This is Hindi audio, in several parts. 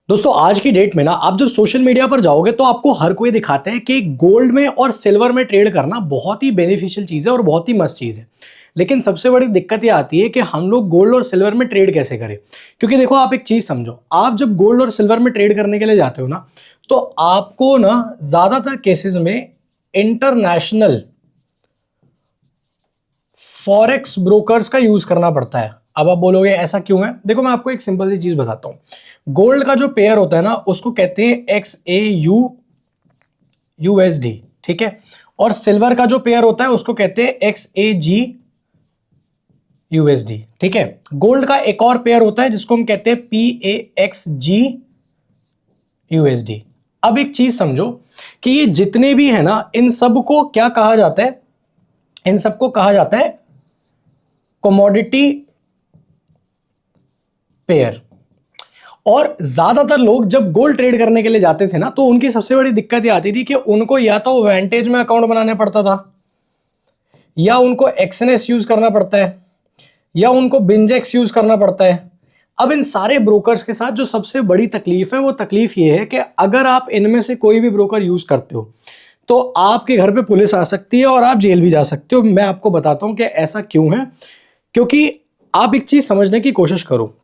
दोस्तों आज की डेट में ना आप जब सोशल मीडिया पर जाओगे तो आपको हर कोई दिखाता है कि गोल्ड में और सिल्वर में ट्रेड करना बहुत ही बेनिफिशियल चीज़ है और बहुत ही मस्त चीज़ है। लेकिन सबसे बड़ी दिक्कत ये आती है कि हम लोग गोल्ड और सिल्वर में ट्रेड कैसे करें। क्योंकि देखो आप एक चीज़ समझो, आप जब गोल्ड और सिल्वर में ट्रेड करने के लिए जाते हो ना, तो आपको ना ज़्यादातर केसेस में इंटरनेशनल फॉरेक्स ब्रोकर्स का यूज करना पड़ता है। अब आप बोलोगे ऐसा क्यों है? देखो मैं आपको एक सिंपल सी चीज बताता हूं। गोल्ड का जो पेयर होता है ना उसको कहते हैं XAUUSD, ठीक है। और सिल्वर का जो पेयर होता है उसको कहते हैं XAGUSD, ठीक है। गोल्ड का एक और पेयर होता है जिसको हम कहते हैं PAXGUSD। अब एक चीज समझो कि ये जितने भी है ना, इन सबको क्या कहा जाता है? इन सबको कहा जाता है कमोडिटी पेयर। और ज्यादातर लोग जब गोल्ड ट्रेड करने के लिए जाते थे ना, तो उनकी सबसे बड़ी दिक्कत ये आती थी कि उनको या तो वेंटेज में अकाउंट बनाने पड़ता था, या उनको एक्सएनएस यूज करना पड़ता है, या उनको बिंजेक्स यूज करना पड़ता है। अब इन सारे ब्रोकर्स के साथ जो सबसे बड़ी तकलीफ है वो तकलीफ ये है कि अगर आप इनमें से कोई भी ब्रोकर यूज करते हो तो आपके घर पे पुलिस आ सकती है और आप जेल भी जा सकते हो। मैं आपको बताता हूं कि ऐसा क्यों है। क्योंकि आप एक चीज समझने की कोशिश करो,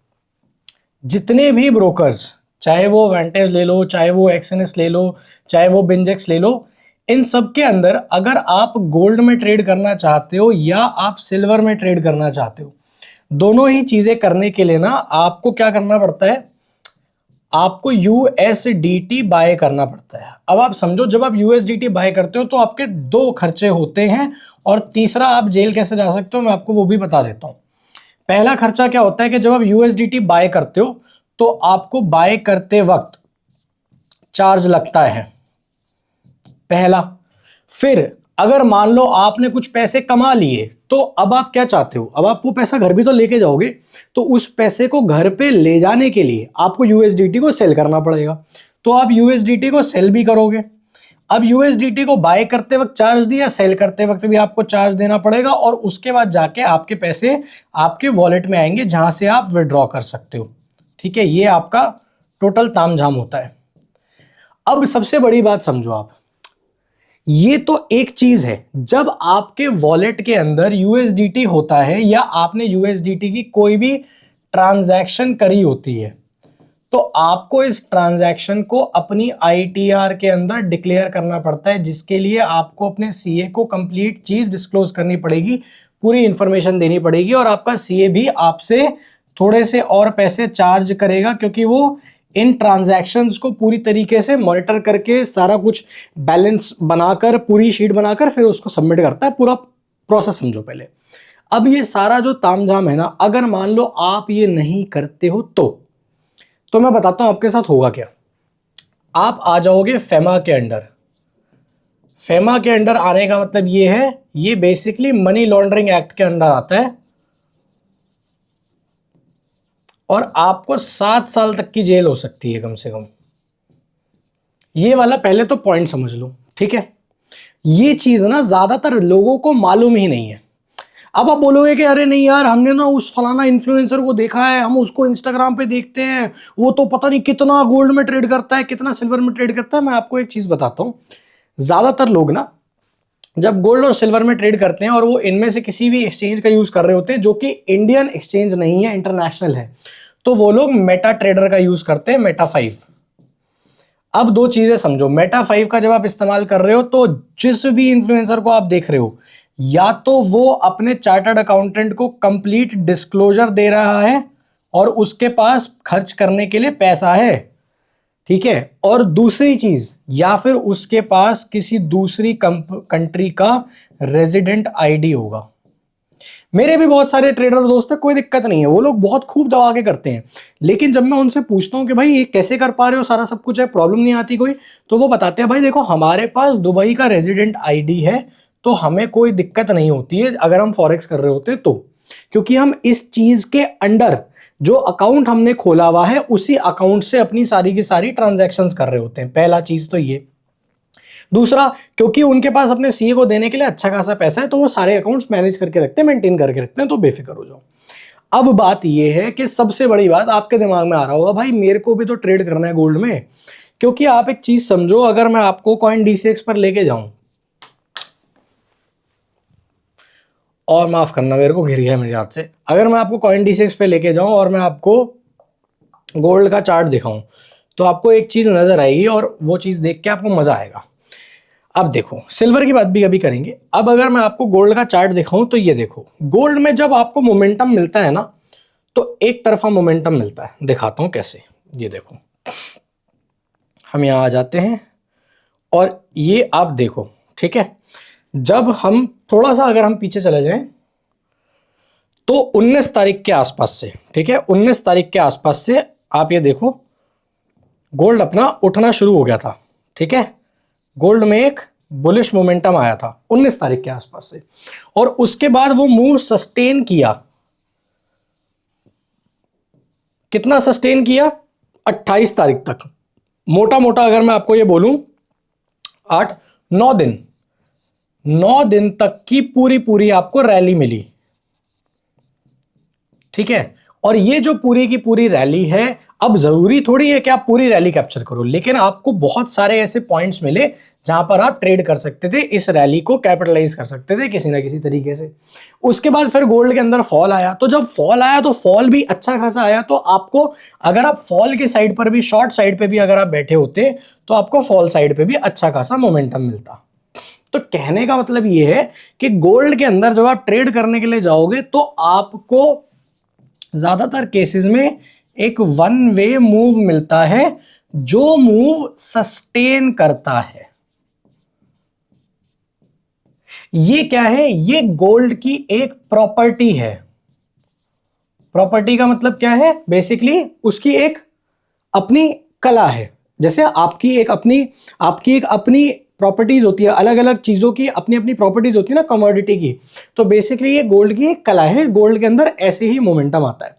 जितने भी ब्रोकर्स, चाहे वो वेंटेज ले लो, चाहे वो एक्सएनएस ले लो, चाहे वो बिंजेक्स ले लो, इन सब के अंदर अगर आप गोल्ड में ट्रेड करना चाहते हो या आप सिल्वर में ट्रेड करना चाहते हो, दोनों ही चीजें करने के लिए ना आपको क्या करना पड़ता है? आपको यूएसडीटी बाय करना पड़ता है। अब आप समझो, जब आप यूएसडीटी बाय करते हो तो आपके दो खर्चे होते हैं, और तीसरा आप जेल कैसे जा सकते हो मैं आपको वो भी बता देता हूं। पहला खर्चा क्या होता है कि जब आप यूएसडीटी बाय करते हो तो आपको बाय करते वक्त चार्ज लगता है, पहला। फिर अगर मान लो आपने कुछ पैसे कमा लिए तो अब आप क्या चाहते हो? अब आप वो पैसा घर भी तो लेके जाओगे, तो उस पैसे को घर पे ले जाने के लिए आपको यूएसडीटी को सेल करना पड़ेगा। तो आप यूएसडीटी को सेल भी करोगे। अब यूएसडीटी को बाय करते वक्त चार्ज दिया, सेल करते वक्त भी आपको चार्ज देना पड़ेगा, और उसके बाद जाके आपके पैसे आपके वॉलेट में आएंगे जहां से आप विड्रॉ कर सकते हो, ठीक है। ये आपका टोटल तामझाम होता है। अब सबसे बड़ी बात समझो आप, ये तो एक चीज है, जब आपके वॉलेट के अंदर यूएसडीटी होता है या आपने यूएसडीटी की कोई भी ट्रांजैक्शन करी होती है, तो आपको इस ट्रांजैक्शन को अपनी आईटीआर के अंदर डिक्लेयर करना पड़ता है, जिसके लिए आपको अपने सीए को कंप्लीट चीज डिस्क्लोज करनी पड़ेगी, पूरी इंफॉर्मेशन देनी पड़ेगी, और आपका सीए भी आपसे थोड़े से और पैसे चार्ज करेगा, क्योंकि वो इन ट्रांजैक्शंस को पूरी तरीके से मॉनिटर करके सारा कुछ बैलेंस बनाकर, पूरी शीट बनाकर फिर उसको सबमिट करता है। पूरा प्रोसेस समझो पहले। अब ये सारा जो तामझाम है ना, अगर मान लो आप ये नहीं करते हो तो मैं बताता हूं आपके साथ होगा क्या। आप आ जाओगे फेमा के अंडर। फेमा के अंडर आने का मतलब ये है, ये बेसिकली मनी लॉन्ड्रिंग एक्ट के अंडर आता है, और आपको 7 साल तक की जेल हो सकती है कम से कम। ये वाला पहले तो पॉइंट समझ लो, ठीक है। ये चीज ना ज्यादातर लोगों को मालूम ही नहीं है। अब आप बोलोगे कि अरे नहीं यार, हमने ना उस फलाना इन्फ्लुएंसर को देखा है, हम उसको इंस्टाग्राम पे देखते हैं, वो तो पता नहीं कितना गोल्ड में ट्रेड करता है, कितना सिल्वर में ट्रेड करता है। मैं आपको एक चीज बताता हूं, ज्यादातर लोग ना जब गोल्ड और सिल्वर में ट्रेड करते हैं और वो इनमें से किसी भी एक्सचेंज का यूज कर रहे होते हैं जो कि इंडियन एक्सचेंज नहीं है, इंटरनेशनल है, तो वो लोग मेटा ट्रेडर का यूज करते हैं, मेटा 5। अब दो चीजें समझो, मेटा 5 का जब आप इस्तेमाल कर रहे हो तो जिस भी इन्फ्लुएंसर को आप देख रहे हो, या तो वो अपने चार्टर्ड अकाउंटेंट को कंप्लीट डिस्क्लोजर दे रहा है और उसके पास खर्च करने के लिए पैसा है, ठीक है, और दूसरी चीज, या फिर उसके पास किसी दूसरी कंट्री का रेजिडेंट आईडी होगा। मेरे भी बहुत सारे ट्रेडर दोस्त हैं, कोई दिक्कत नहीं है, वो लोग बहुत खूब दबा के करते हैं। लेकिन जब मैं उनसे पूछता हूं कि भाई ये कैसे कर पा रहे हो, सारा सब कुछ है, प्रॉब्लम नहीं आती कोई, तो वो बताते हैं भाई देखो हमारे पास दुबई का रेजिडेंट आईडी है, तो हमें कोई दिक्कत नहीं होती है अगर हम फॉरेक्स कर रहे होते हैं तो, क्योंकि हम इस चीज के अंडर जो अकाउंट हमने खोला हुआ है उसी अकाउंट से अपनी सारी की सारी ट्रांजैक्शंस कर रहे होते हैं। पहला चीज तो ये। दूसरा, क्योंकि उनके पास अपने सीए को देने के लिए अच्छा खासा पैसा है, तो वो सारे अकाउंट्स मैनेज करके रखते हैं, मेंटेन करके रखते हैं, तो बेफिक्र हो जाओ। अब बात यह है कि सबसे बड़ी बात आपके दिमाग में आ रहा होगा, भाई मेरे को भी तो ट्रेड करना है गोल्ड में। क्योंकि आप एक चीज समझो, अगर मैं आपको कॉइन DCX पर लेके जाऊं, और माफ करना मेरे को घिर गया मेरे हाथ से, अगर मैं आपको कॉइन DCX पे लेके जाऊं और मैं आपको गोल्ड का चार्ट दिखाऊं, तो आपको एक चीज नजर आएगी और वो चीज देख के आपको मजा आएगा। अब देखो, सिल्वर की बात भी कभी करेंगे। अब अगर मैं आपको गोल्ड का चार्ट दिखाऊं तो ये देखो, गोल्ड में जब आपको मोमेंटम मिलता है ना, तो एक तरफा मोमेंटम मिलता है। दिखाता हूं कैसे। ये देखो, हम यहां आ जाते हैं और ये आप देखो, ठीक है। जब हम थोड़ा सा अगर हम पीछे चले जाएं तो 19 तारीख के आसपास से, ठीक है, 19 तारीख के आसपास से आप ये देखो, गोल्ड अपना उठना शुरू हो गया था, ठीक है। गोल्ड में एक बुलिश मोमेंटम आया था 19 तारीख के आसपास से, और उसके बाद वो मूव सस्टेन किया। कितना सस्टेन किया? 28 तारीख तक। मोटा मोटा अगर मैं आपको ये बोलूं, 8-9 दिन, 9 दिन तक की पूरी पूरी आपको रैली मिली, ठीक है। और ये जो पूरी की पूरी रैली है, अब जरूरी थोड़ी है कि आप पूरी रैली कैप्चर करो, लेकिन आपको बहुत सारे ऐसे पॉइंट्स मिले जहां पर आप ट्रेड कर सकते थे, इस रैली को कैपिटलाइज कर सकते थे किसी ना किसी तरीके से। उसके बाद फिर गोल्ड के अंदर फॉल आया, तो जब फॉल आया तो फॉल भी अच्छा खासा आया, तो आपको अगर आप फॉल की साइड पर भी, शॉर्ट साइड पे भी अगर आप बैठे होते, तो आपको फॉल साइड पे भी अच्छा खासा मोमेंटम मिलता। तो कहने का मतलब ये है कि गोल्ड के अंदर जब आप ट्रेड करने के लिए जाओगे तो आपको ज्यादातर केसेस में एक वन वे मूव मिलता है, जो मूव सस्टेन करता है। ये क्या है? ये गोल्ड की एक प्रॉपर्टी है। प्रॉपर्टी का मतलब क्या है? बेसिकली उसकी एक अपनी कला है। जैसे आपकी एक अपनी प्रॉपर्टीज होती है, अलग अलग चीजों की अपनी अपनी प्रॉपर्टीज होती है ना, कमोडिटी की। तो बेसिकली ये गोल्ड की एक कला है। गोल्ड के अंदर ऐसे ही मोमेंटम आता है।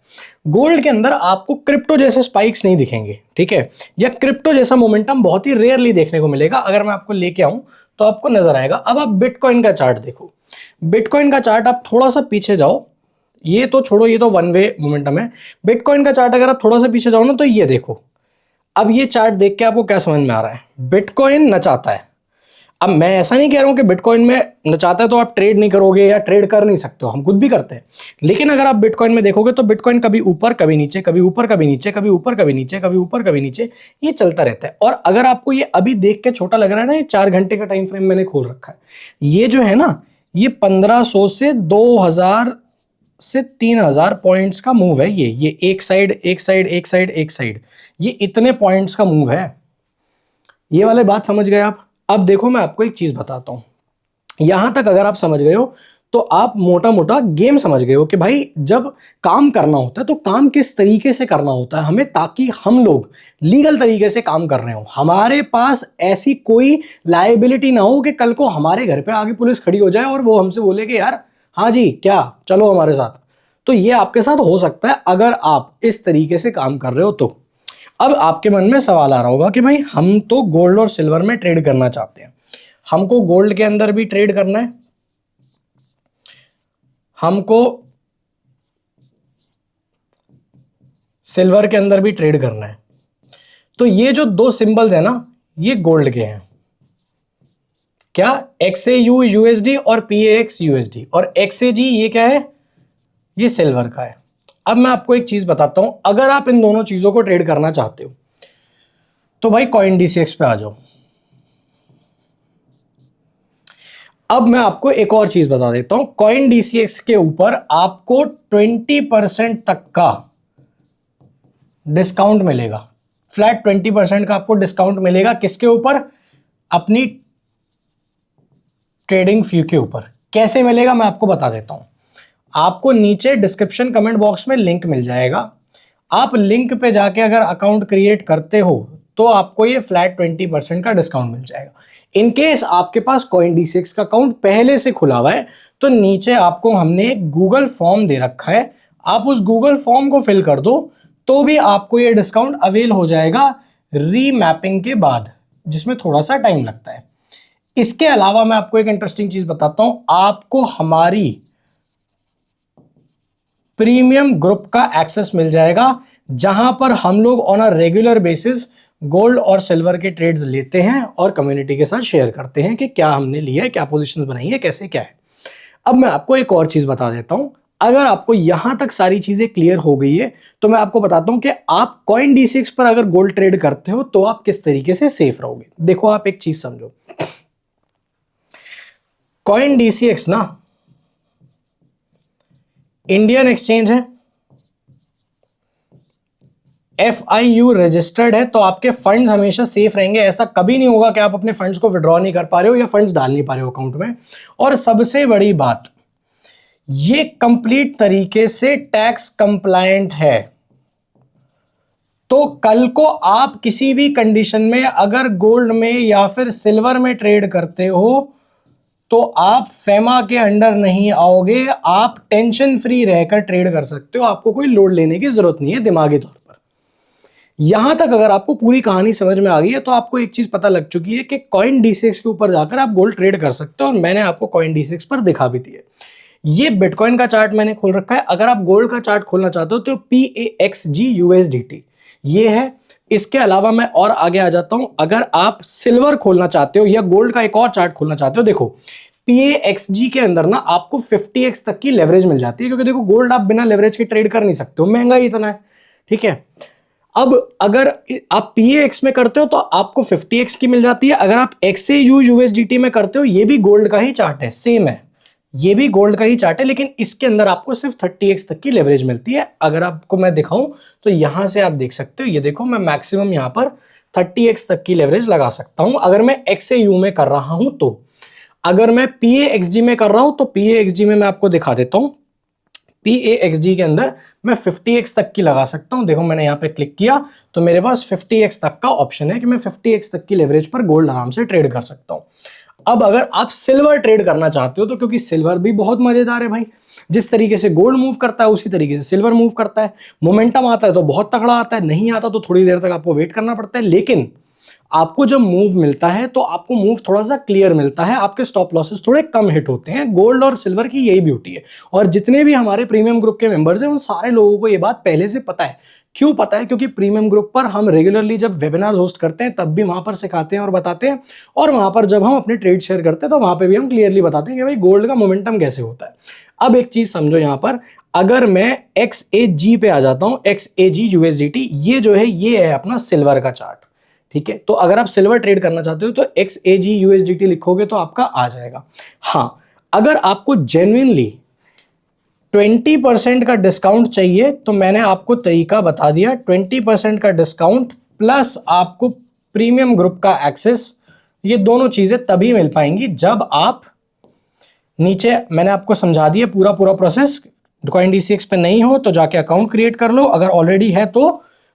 गोल्ड के अंदर आपको क्रिप्टो जैसे स्पाइक्स नहीं दिखेंगे, ठीक है, या क्रिप्टो जैसा मोमेंटम बहुत ही रेयरली देखने को मिलेगा। अगर मैं आपको लेके आऊं तो आपको नजर आएगा। अब आप बिटकॉइन का चार्ट देखो। बिटकॉइन का चार्ट आप थोड़ा सा पीछे जाओ, ये तो छोड़ो, ये तो वन वे मोमेंटम है। बिटकॉइन का चार्ट अगर आप थोड़ा सा पीछे जाओ ना, तो ये देखो। अब ये चार्ट देख के आपको क्या समझ में आ रहा है? बिटकॉइन नचाता है। अब मैं ऐसा नहीं कह रहा हूं कि बिटकॉइन में नचाता है तो आप ट्रेड नहीं करोगे या ट्रेड कर नहीं सकते हो, हम खुद भी करते हैं। लेकिन अगर आप बिटकॉइन में देखोगे तो बिटकॉइन कभी ऊपर कभी नीचे, कभी ऊपर कभी नीचे, कभी ऊपर कभी नीचे, कभी ऊपर कभी नीचे, ये चलता रहता है। और अगर आपको ये अभी देख के छोटा लग रहा है ना, ये 4 घंटे का टाइम फ्रेम मैंने खोल रखा है, ये जो है ना, ये 1500 से 2000 से 3000 पॉइंट्स का मूव है। ये एक साइड एक साइड एक साइड एक साइड, ये इतने पॉइंट्स का मूव है। ये वाले बात समझ गए आप? अब देखो, मैं आपको एक चीज बताता हूं। यहां तक अगर आप समझ गए हो तो आप मोटा मोटा गेम समझ गए हो कि भाई जब काम करना होता है तो काम किस तरीके से करना होता है हमें, ताकि हम लोग लीगल तरीके से काम कर रहे हो, हमारे पास ऐसी कोई लायबिलिटी ना हो कि कल को हमारे घर पे आगे पुलिस खड़ी हो जाए और वो हमसे बोले कि यार हाँ जी क्या, चलो हमारे साथ। तो ये आपके साथ हो सकता है अगर आप इस तरीके से काम कर रहे हो तो। अब आपके मन में सवाल आ रहा होगा कि भाई हम तो गोल्ड और सिल्वर में ट्रेड करना चाहते हैं, हमको गोल्ड के अंदर भी ट्रेड करना है, हमको सिल्वर के अंदर भी ट्रेड करना है। तो ये जो दो सिंबल्स है ना, ये गोल्ड के हैं। क्या? XAU USD और PAX USD, और XAG ये क्या है? ये सिल्वर का है। अब मैं आपको एक चीज बताता हूं, अगर आप इन दोनों चीजों को ट्रेड करना चाहते हो तो भाई कॉइन DCX पे आ जाओ। अब मैं आपको एक और चीज बता देता हूं, कॉइन DCX के ऊपर आपको 20% तक का डिस्काउंट मिलेगा। फ्लैट 20% का आपको डिस्काउंट मिलेगा। किसके ऊपर? अपनी ट्रेडिंग फी के ऊपर। कैसे मिलेगा मैं आपको बता देता हूं। आपको नीचे डिस्क्रिप्शन कमेंट बॉक्स में लिंक मिल जाएगा। आप लिंक पे जाके अगर अकाउंट क्रिएट करते हो तो आपको ये फ्लैट 20% का डिस्काउंट मिल जाएगा। इन केस आपके पास कॉइन DCX का अकाउंट पहले से खुला हुआ है तो नीचे आपको हमने गूगल फॉर्म दे रखा है, आप उस गूगल फॉर्म को फिल कर दो तो भी आपको ये डिस्काउंट अवेल हो जाएगा रीमैपिंग के बाद, जिसमें थोड़ा सा टाइम लगता है। इसके अलावा मैं आपको एक इंटरेस्टिंग चीज बताता हूं, आपको हमारी प्रीमियम ग्रुप का एक्सेस मिल जाएगा, जहां पर हम लोग on a regular basis gold और सिल्वर के ट्रेड्स लेते हैं और कम्युनिटी के साथ शेयर करते हैं कि क्या हमने लिया है, क्या पोजीशंस बनाई है, कैसे क्या है। अब मैं आपको एक और चीज बता देता हूं, अगर आपको यहां तक सारी चीजें क्लियर हो गई है तो मैं आपको बताता हूं कि आप कॉइन D6 पर अगर गोल्ड ट्रेड करते हो तो आप किस तरीके से सेफ रहोगे। देखो आप एक चीज समझो, कॉइन D6 ना इंडियन एक्सचेंज है, FIU रजिस्टर्ड है, तो आपके फंड्स हमेशा सेफ रहेंगे। ऐसा कभी नहीं होगा कि आप अपने फंड्स को विड्रॉ नहीं कर पा रहे हो या फंड्स डाल नहीं पा रहे हो अकाउंट में। और सबसे बड़ी बात, ये कंप्लीट तरीके से टैक्स कंप्लायंट है। तो कल को आप किसी भी कंडीशन में अगर गोल्ड में या फिर सिल्वर में ट्रेड करते हो तो आप फेमा के अंडर नहीं आओगे, आप टेंशन फ्री रहकर ट्रेड कर सकते हो, आपको कोई लोड लेने की जरूरत नहीं है दिमागी तौर पर। यहां तक अगर आपको पूरी कहानी समझ में आ गई है तो आपको एक चीज पता लग चुकी है कि कॉइन D6 के ऊपर जाकर आप गोल्ड ट्रेड कर सकते हो, और मैंने आपको कॉइन D6 पर दिखा भी दी है। ये बिटकॉइन का चार्ट मैंने खोल रखा है। अगर आप गोल्ड का चार्ट खोलना चाहते हो तो PAXG USDT ये है। इसके अलावा मैं और आगे आ जाता हूं, अगर आप सिल्वर खोलना चाहते हो या गोल्ड का एक और चार्ट खोलना चाहते हो, देखो PAXG के अंदर ना आपको 50x तक की लेवरेज मिल जाती है, क्योंकि देखो गोल्ड आप बिना लेवरेज के ट्रेड कर नहीं सकते हो, महंगा ही इतना है, ठीक है। अब अगर आप PAX में करते हो तो आपको 50x की मिल जाती है, अगर आप XAU USDT में करते हो, ये भी गोल्ड का ही चार्ट है, सेम है, ये भी गोल्ड का ही चार्ट है, लेकिन इसके अंदर आपको सिर्फ 30x तक की लेवरेज मिलती है। अगर आपको मैं दिखाऊं तो यहां से आप देख सकते हो, ये देखो मैं मैक्सिमम यहां पर 30x तक की लेवरेज लगा सकता हूं अगर मैं XAU में कर रहा हूं तो। अगर मैं PAXG में कर रहा हूं तो PAXG में मैं आपको दिखा देता हूं, PAXG के अंदर मैं 50x तक की लगा सकता हूं। देखो मैंने यहां पे क्लिक किया तो मेरे पास 50x तक का ऑप्शन है कि मैं 50x तक की लेवरेज पर गोल्ड आराम से ट्रेड कर सकता हूं। अब अगर आप सिल्वर ट्रेड करना चाहते हो तो, क्योंकि सिल्वर भी बहुत मजेदार है भाई, जिस तरीके से गोल्ड मूव करता है उसी तरीके से सिल्वर मूव करता है। मोमेंटम आता है तो बहुत तगड़ा आता है, नहीं आता तो थोड़ी देर तक आपको वेट करना पड़ता है, लेकिन आपको जब मूव मिलता है तो आपको मूव थोड़ा सा क्लियर मिलता है, आपके स्टॉप लॉसेस थोड़े कम हिट होते हैं। गोल्ड और सिल्वर की यही ब्यूटी है, और जितने भी हमारे प्रीमियम ग्रुप के मेंबर्स हैं उन सारे लोगों को ये बात पहले से पता है। क्यों पता है? क्योंकि प्रीमियम ग्रुप पर हम रेगुलरली जब वेबिनार्स होस्ट करते हैं तब भी वहां पर सिखाते हैं और बताते हैं, और वहां पर जब हम अपने ट्रेड शेयर करते हैं तो वहां पर भी हम क्लियरली बताते हैं कि भाई गोल्ड का मोमेंटम कैसे होता है। अब एक चीज समझो, यहां पर अगर मैं XAG पे आ जाता हूं, XAG USDT, ये जो है ये है अपना सिल्वर का चार्ट, ठीक है। तो अगर आप सिल्वर ट्रेड करना चाहते हो तो XAG USDT लिखोगे तो आपका आ जाएगा। हाँ, अगर आपको जेन्युइनली 20% का डिस्काउंट चाहिए तो मैंने आपको तरीका बता दिया, 20% का डिस्काउंट प्लस आपको प्रीमियम ग्रुप का एक्सेस, ये दोनों चीजें तभी मिल पाएंगी जब आप नीचे मैंने आपको समझा दिया पूरा प्रोसेस। कॉइन D6 पे नहीं हो तो जाके अकाउंट क्रिएट कर लो, अगर ऑलरेडी है तो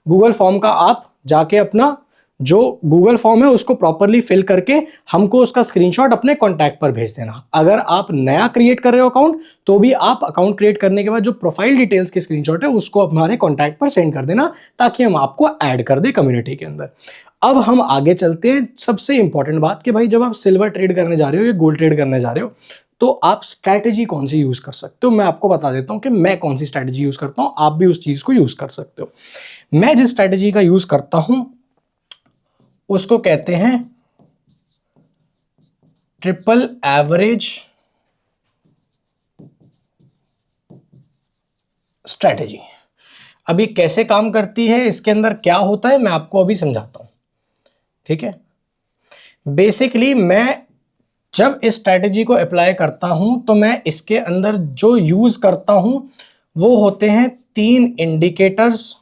गूगल फॉर्म का आप जाके अपना जो गूगल फॉर्म है उसको प्रॉपरली फिल करके हमको उसका स्क्रीनशॉट अपने कॉन्टैक्ट पर भेज देना। अगर आप नया क्रिएट कर रहे हो अकाउंट तो भी आप अकाउंट क्रिएट करने के बाद जो प्रोफाइल डिटेल्स की स्क्रीनशॉट है उसको हमारे कॉन्टैक्ट पर सेंड कर देना, ताकि हम आपको ऐड कर दे कम्युनिटी के अंदर। अब हम आगे चलते हैं, सबसे इंपॉर्टेंट बात कि भाई जब आप सिल्वर ट्रेड करने जा रहे हो या गोल्ड ट्रेड करने जा रहे हो तो आप स्ट्रैटेजी कौन सी यूज कर सकते हो। मैं आपको बता देता हूं कि मैं कौन सी स्ट्रैटेजी यूज करता हूं, आप भी उस चीज को यूज कर सकते हो। मैं जिस स्ट्रैटेजी का यूज करता हूं उसको कहते हैं ट्रिपल एवरेज स्ट्रैटेजी। अभी कैसे काम करती है, इसके अंदर क्या होता है, मैं आपको अभी समझाता हूं, ठीक है। बेसिकली मैं जब इस स्ट्रैटेजी को अप्लाई करता हूं तो मैं इसके अंदर जो यूज करता हूं वो होते हैं 3 इंडिकेटर्स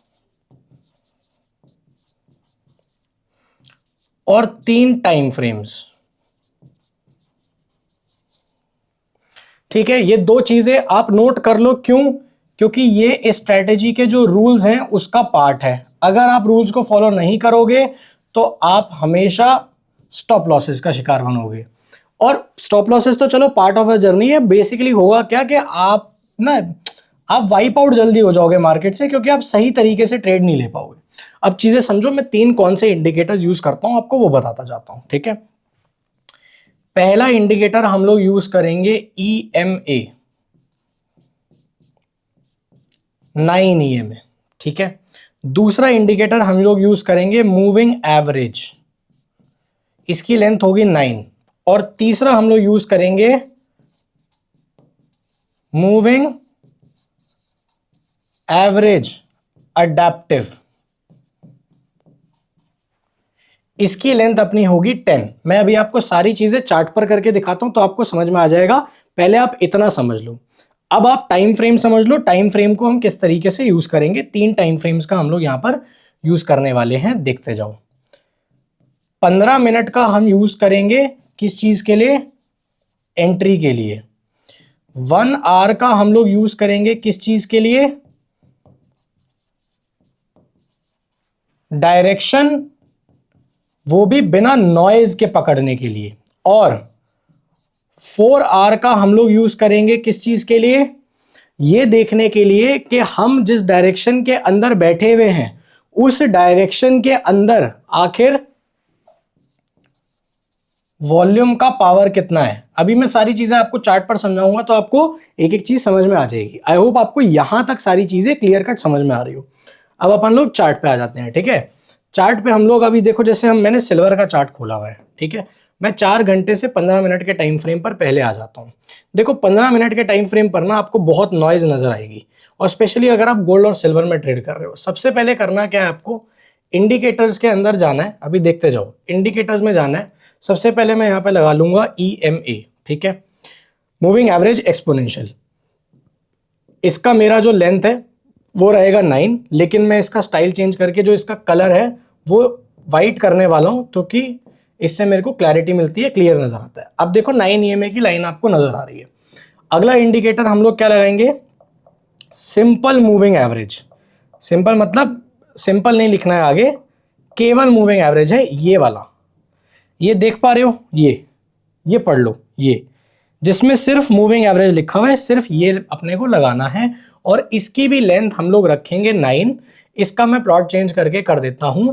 और 3 टाइम फ्रेम्स, ठीक है। ये 2 चीजें आप नोट कर लो, क्यों? क्योंकि ये इस स्ट्रैटेजी के जो रूल्स हैं उसका पार्ट है। अगर आप रूल्स को फॉलो नहीं करोगे तो आप हमेशा स्टॉप लॉसेस का शिकार बनोगे, और स्टॉप लॉसेस तो चलो पार्ट ऑफ अ जर्नी है। बेसिकली होगा क्या कि आप वाइप आउट जल्दी हो जाओगे मार्केट से, क्योंकि आप सही तरीके से ट्रेड नहीं ले पाओगे। अब चीजें समझो, मैं 3 कौन से इंडिकेटर्स यूज करता हूं आपको वो बताता जाता हूं, ठीक है। पहला इंडिकेटर हम लोग यूज करेंगे EMA, 9 EMA, ठीक है। दूसरा इंडिकेटर हम लोग यूज करेंगे मूविंग एवरेज, इसकी लेंथ होगी 9। और तीसरा हम लोग यूज करेंगे मूविंग एवरेज अडेप्टिव, इसकी लेंथ अपनी होगी 10। मैं अभी आपको सारी चीजें चार्ट पर करके दिखाता हूं तो आपको समझ में आ जाएगा, पहले आप इतना समझ लो। अब आप टाइम फ्रेम समझ लो, टाइम फ्रेम को हम किस तरीके से यूज करेंगे। 3 टाइम फ्रेम्स का हम लोग यहां पर यूज करने वाले हैं, देखते जाओ। 15 मिनट का हम यूज करेंगे किस चीज के लिए, एंट्री के लिए। 1 आवर का हम लोग यूज करेंगे किस चीज के लिए, डायरेक्शन, वो भी बिना नॉइज के पकड़ने के लिए। और 4 आवर का हम लोग यूज करेंगे किस चीज के लिए, ये देखने के लिए कि हम जिस डायरेक्शन के अंदर बैठे हुए हैं उस डायरेक्शन के अंदर आखिर वॉल्यूम का पावर कितना है। अभी मैं सारी चीजें आपको चार्ट पर समझाऊंगा तो आपको एक एक चीज समझ में आ जाएगी। आई होप आपको यहां तक सारी चीजें क्लियर कट समझ में आ रही हो। अब अपन लोग चार्ट पे आ जाते हैं, ठीक है। चार्ट पे हम लोग अभी देखो, जैसे मैंने सिल्वर का चार्ट खोला हुआ है, ठीक है। मैं 4 घंटे से 15 मिनट के टाइम फ्रेम पर पहले आ जाता हूं। देखो 15 मिनट के टाइम फ्रेम पर ना आपको बहुत नॉइज नजर आएगी, और स्पेशली अगर आप गोल्ड और सिल्वर में ट्रेड कर रहे हो। सबसे पहले करना क्या है, आपको इंडिकेटर्स के अंदर जाना है। अभी देखते जाओ, इंडिकेटर्स में जाना है। सबसे पहले मैं यहां पे लगा लूंगा EMA, ठीक है, मूविंग एवरेज एक्सपोनेंशियल। इसका मेरा जो लेंथ है वो रहेगा 9, लेकिन मैं इसका स्टाइल चेंज करके जो इसका कलर है वो वाइट करने वाला हूं, क्योंकि इससे मेरे को क्लैरिटी मिलती है, क्लियर नजर आता है। अब देखो 9 EMA की लाइन आपको नजर आ रही है। अगला इंडिकेटर हम लोग क्या लगाएंगे, सिंपल मूविंग एवरेज। सिंपल मतलब सिंपल नहीं लिखना है आगे, केवल मूविंग एवरेज है ये वाला। ये देख पा रहे हो, ये पढ़ लो, ये जिसमें सिर्फ मूविंग एवरेज लिखा हुआ है, सिर्फ ये अपने को लगाना है। और इसकी भी लेंथ हम लोग रखेंगे 9। इसका मैं प्लॉट चेंज करके कर देता हूं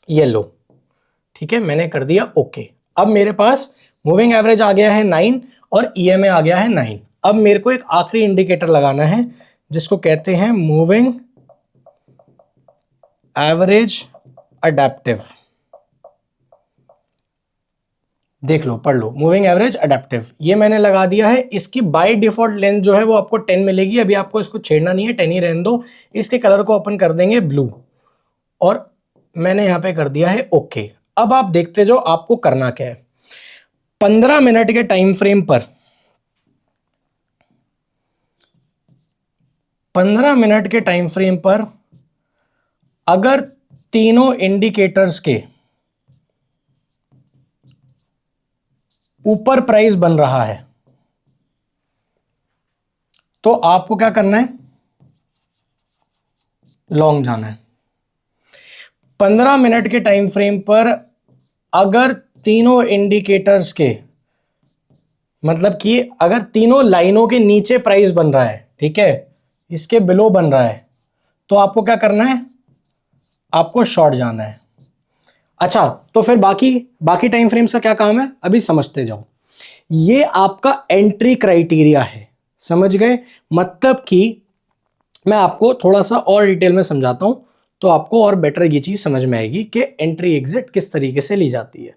येलो, ठीक है, मैंने कर दिया ओके। अब मेरे पास मूविंग एवरेज आ गया है 9 और EMA आ गया है 9। अब मेरे को एक आखिरी इंडिकेटर लगाना है जिसको कहते हैं मूविंग एवरेज अडेप्टिव। देख लो, पढ़ लो, मूविंग एवरेज अडेप्टिव, ये मैंने लगा दिया है। इसकी बाय डिफॉल्ट लेंथ जो है वो आपको 10 मिलेगी। अभी आपको इसको छेड़ना नहीं है, 10 ही रहने दो। इसके कलर को अपन कर देंगे ब्लू, और मैंने यहां पे कर दिया है ओके। अब आप देखते जाओ आपको करना क्या है। 15 मिनट के टाइम फ्रेम पर 15 मिनट के टाइम फ्रेम पर अगर तीनों इंडिकेटर्स के ऊपर प्राइस बन रहा है तो आपको क्या करना है, लॉन्ग जाना है। 15 मिनट के टाइम फ्रेम पर अगर तीनों इंडिकेटर्स के, मतलब कि अगर तीनों लाइनों के नीचे प्राइस बन रहा है, ठीक है, इसके बिलो बन रहा है, तो आपको क्या करना है, आपको शॉर्ट जाना है। अच्छा, तो फिर बाकी टाइम फ्रेम्स का क्या काम है, अभी समझते जाओ। ये आपका एंट्री क्राइटेरिया है, समझ गए। मतलब कि मैं आपको थोड़ा सा और डिटेल में समझाता हूं तो आपको और बेटर ये चीज समझ में आएगी कि एंट्री एग्जिट किस तरीके से ली जाती है।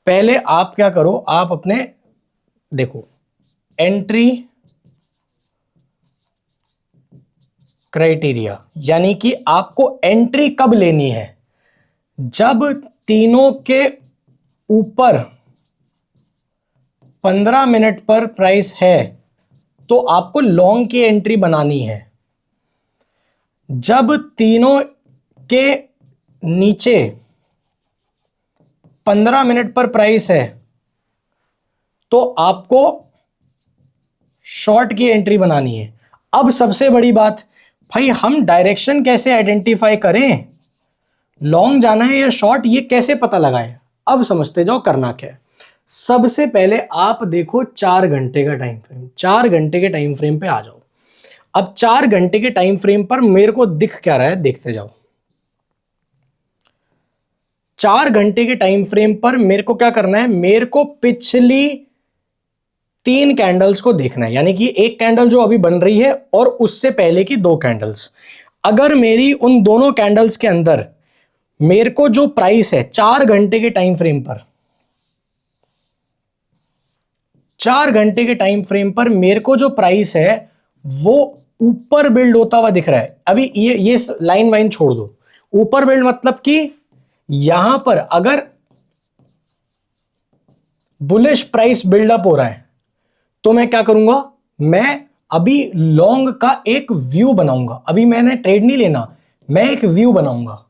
पहले आप क्या करो, आप अपने देखो एंट्री क्राइटेरिया, यानी कि आपको एंट्री कब लेनी है, जब तीनों के ऊपर 15 मिनट पर प्राइस है तो आपको लॉन्ग की एंट्री बनानी है। जब तीनों के नीचे 15 मिनट पर प्राइस है तो आपको शॉर्ट की एंट्री बनानी है। अब सबसे बड़ी बात, भाई हम डायरेक्शन कैसे आइडेंटिफाई करें, लॉन्ग जाना है या शॉर्ट, ये कैसे पता लगाएं। अब समझते जाओ करना क्या है। सबसे पहले आप देखो 4 घंटे का टाइम फ्रेम, 4 घंटे के टाइम फ्रेम पे आ जाओ। अब 4 घंटे के टाइम फ्रेम पर मेरे को दिख क्या रहा है, देखते जाओ। 4 घंटे के टाइम फ्रेम पर मेरे को क्या करना है, मेरे को पिछली 3 कैंडल्स को देखना है, यानी कि एक कैंडल जो अभी बन रही है और उससे पहले की 2 कैंडल्स। अगर मेरी उन दोनों कैंडल्स के अंदर मेरे को जो प्राइस है 4 घंटे के टाइम फ्रेम पर, 4 घंटे के टाइम फ्रेम पर मेरे को जो प्राइस है वो ऊपर बिल्ड होता हुआ दिख रहा है। अभी ये लाइन वाइन छोड़ दो, ऊपर बिल्ड मतलब कि यहां पर अगर बुलिश प्राइस बिल्डअप हो रहा है तो मैं क्या करूंगा, मैं अभी लॉन्ग का एक व्यू बनाऊंगा। अभी मैंने ट्रेड नहीं लेना, मैं एक व्यू बनाऊंगा।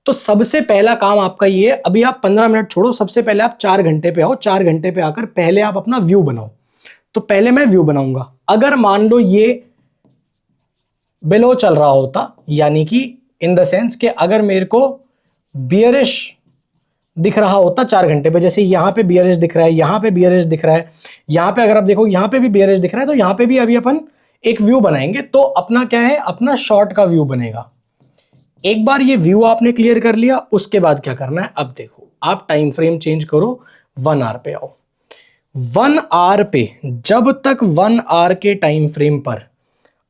तो सबसे पहला काम आपका ये, अभी आप 15 मिनट छोड़ो, सबसे पहले आप 4 घंटे पे आओ। 4 घंटे पे आकर पहले आप अपना व्यू बनाओ। तो पहले मैं व्यू बनाऊंगा। अगर मान लो ये बिलो चल रहा होता, यानी कि इन द सेंस कि अगर मेरे को बियरिश दिख रहा होता 4 घंटे पे, जैसे यहां पे बियरिश दिख रहा है, यहां पे बियरिश दिख रहा है, यहां पे अगर आप देखो यहां पे भी बियरिश दिख रहा है, तो यहां पे भी अभी अपन एक व्यू बनाएंगे। तो अपना क्या है, अपना शॉर्ट का व्यू बनेगा। एक बार ये व्यू आपने क्लियर कर लिया, उसके बाद क्या करना है, अब देखो आप टाइम फ्रेम चेंज करो, 1 आवर पे आओ। 1 आवर पे, जब तक 1 आवर के टाइम फ्रेम पर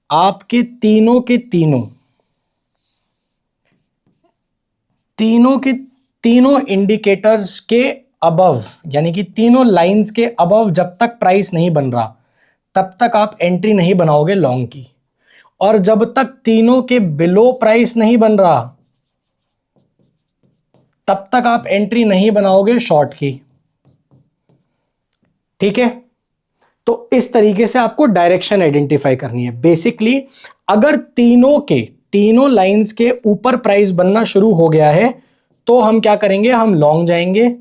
आपके तीनों के तीनों इंडिकेटर्स के अबव, यानी कि तीनों लाइंस के अबव जब तक प्राइस नहीं बन रहा तब तक आप एंट्री नहीं बनाओगे लॉन्ग की। और जब तक तीनों के बिलो प्राइस नहीं बन रहा तब तक आप एंट्री नहीं बनाओगे शॉर्ट की। ठीक है, तो इस तरीके से आपको डायरेक्शन आइडेंटिफाई करनी है। बेसिकली अगर तीनों लाइंस के ऊपर प्राइस बनना शुरू हो गया है तो हम क्या करेंगे, हम लॉन्ग जाएंगे।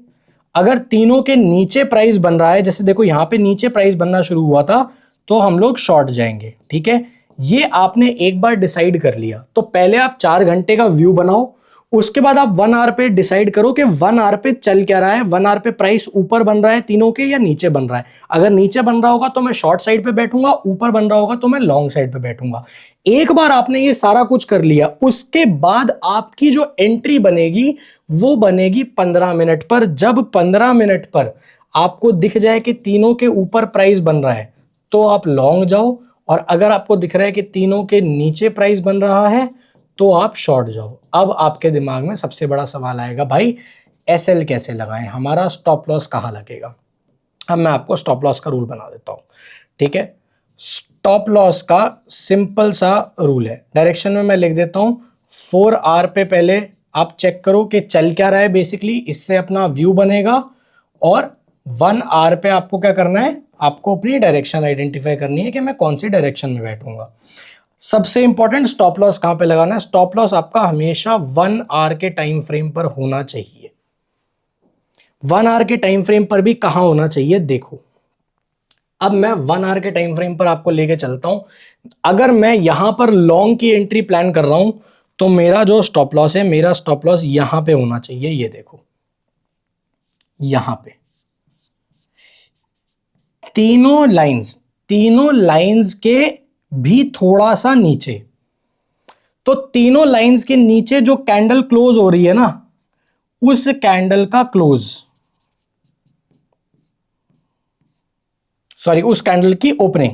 अगर तीनों के नीचे प्राइस बन रहा है, जैसे देखो यहां पे नीचे प्राइस बनना शुरू हुआ था, तो हम लोग शॉर्ट जाएंगे। ठीक है, ये आपने एक बार डिसाइड कर लिया। तो पहले आप 4 घंटे का व्यू बनाओ, उसके बाद आप 1 आवर पे डिसाइड करो कि 1 आवर पे चल क्या रहा है, 1 आवर पे प्राइस ऊपर बन रहा है तीनों के या नीचे बन रहा है। अगर नीचे बन रहा होगा तो मैं शॉर्ट साइड पे बैठूंगा, ऊपर बन रहा होगा तो मैं लॉन्ग साइड पे बैठूंगा। एक बार आपने ये सारा कुछ कर लिया, उसके बाद आपकी जो एंट्री बनेगी वो बनेगी 15 मिनट पर। जब 15 मिनट पर आपको दिख जाए कि तीनों के ऊपर प्राइस बन रहा है तो आप लॉन्ग जाओ, और अगर आपको दिख रहा है कि तीनों के नीचे प्राइस बन रहा है तो आप शॉर्ट जाओ। अब आपके दिमाग में सबसे बड़ा सवाल आएगा, भाई एसएल कैसे लगाएं, हमारा स्टॉप लॉस कहां लगेगा। अब मैं आपको स्टॉप लॉस का रूल बना देता हूं। ठीक है, स्टॉप लॉस का सिंपल सा रूल है, डायरेक्शन में मैं लिख देता हूं। 4 आवर पे पहले आप चेक करो कि चल क्या रहा है, बेसिकली इससे अपना व्यू बनेगा। और 1 आवर पे आपको क्या करना है, आपको अपनी डायरेक्शन आइडेंटिफाई करनी है कि मैं कौन सी डायरेक्शन में बैठूंगा। सबसे इंपॉर्टेंट, स्टॉप लॉस कहां पे लगाना है। स्टॉप लॉस आपका हमेशा 1 आवर के टाइम फ्रेम पर होना चाहिए। 1 आवर के टाइम फ्रेम पर भी कहां होना चाहिए, देखो अब मैं 1 आवर के टाइम फ्रेम पर आपको लेके चलता हूं। अगर मैं यहां पर लॉन्ग की एंट्री प्लान कर रहा हूं तो मेरा जो स्टॉप लॉस है, मेरा स्टॉप लॉस यहां पे होना चाहिए। ये देखो यहां पे तीनों लाइंस के भी थोड़ा सा नीचे। तो तीनों लाइंस के नीचे जो कैंडल क्लोज हो रही है ना, उस कैंडल का उस कैंडल की ओपनिंग,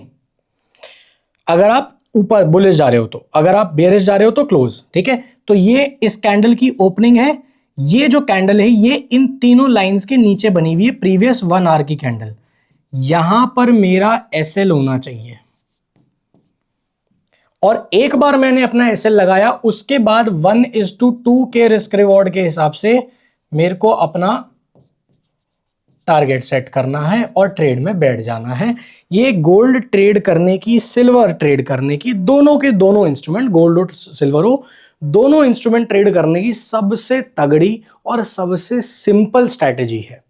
अगर आप ऊपर बुलिश जा रहे हो तो, अगर आप बेयरिश जा रहे हो तो क्लोज। ठीक है, तो ये इस कैंडल की ओपनिंग है। ये जो कैंडल है ये इन तीनों लाइंस के नीचे बनी हुई है, प्रीवियस 1 आवर की कैंडल। यहां पर मेरा एसएल होना चाहिए। और एक बार मैंने अपना एसएल लगाया, उसके बाद 1:2 के रिस्क रिवॉर्ड के हिसाब से मेरे को अपना टारगेट सेट करना है और ट्रेड में बैठ जाना है। ये गोल्ड ट्रेड करने की, सिल्वर ट्रेड करने की, दोनों के दोनों इंस्ट्रूमेंट, गोल्ड और सिल्वर हो, दोनों इंस्ट्रूमेंट ट्रेड करने की सबसे तगड़ी और सबसे सिंपल स्ट्रैटेजी है।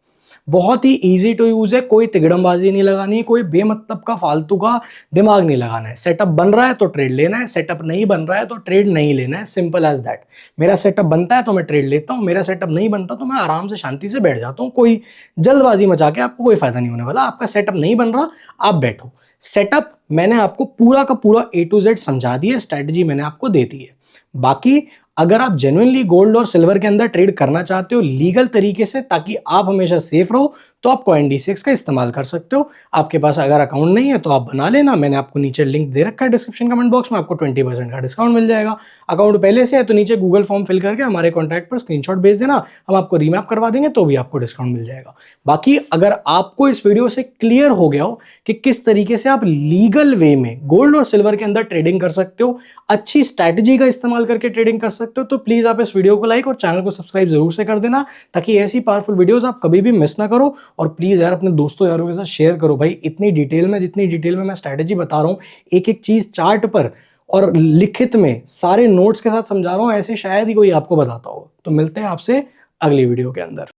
बहुत ही इजी टू यूज है, कोई तिगड़मबाजी नहीं लगानी, कोई बेमतलब का फालतू का दिमाग नहीं लगाना है। सेटअप बन रहा है तो ट्रेड लेना है, सेटअप नहीं बन रहा है तो ट्रेड नहीं लेना है, सिंपल एज दैट। मेरा सेटअप बनता है तो मैं ट्रेड लेता हूं, मेरा सेटअप नहीं बनता तो मैं आराम से शांति से बैठ जाता हूं। कोई जल्दबाजी मचा के आपको कोई फायदा नहीं होने वाला। आपका सेटअप नहीं बन रहा, आप बैठो। सेटअप मैंने आपको पूरा का पूरा A to Z समझा दिया, स्ट्रैटेजी मैंने आपको दे दी है। बाकी अगर आप जेन्युइनली गोल्ड और सिल्वर के अंदर ट्रेड करना चाहते हो लीगल तरीके से ताकि आप हमेशा सेफ रहो, तो आप CoinDCX का इस्तेमाल कर सकते हो। आपके पास अगर अकाउंट नहीं है तो आप बना लेना, मैंने आपको नीचे लिंक दे रखा है डिस्क्रिप्शन कमेंट बॉक्स में, आपको 20% का डिस्काउंट मिल जाएगा। अकाउंट पहले से है तो नीचे गूगल फॉर्म फिल करके हमारे कॉन्टैक्ट पर स्क्रीनशॉट भेज देना, हम आपको रीमैप करवा देंगे तो भी आपको डिस्काउंट मिल जाएगा। बाकी अगर आपको इस वीडियो से क्लियर हो गया हो कि किस तरीके से आप लीगल वे में गोल्ड और सिल्वर के अंदर ट्रेडिंग कर सकते हो, अच्छी स्ट्रैटेजी का इस्तेमाल करके ट्रेडिंग कर सकते हो, तो प्लीज आप इस वीडियो को लाइक और चैनल को सब्सक्राइब जरूर से कर देना ताकि ऐसी पावरफुल वीडियोस आप कभी भी मिस ना करो। और प्लीज यार अपने दोस्तों यारों के साथ शेयर करो भाई, इतनी डिटेल में जितनी डिटेल में मैं स्ट्रैटेजी बता रहा हूँ, एक एक चीज चार्ट पर और लिखित में सारे नोट्स के साथ समझा रहा हूँ, ऐसे शायद ही कोई आपको बताता हो। तो मिलते हैं आपसे अगली वीडियो के अंदर।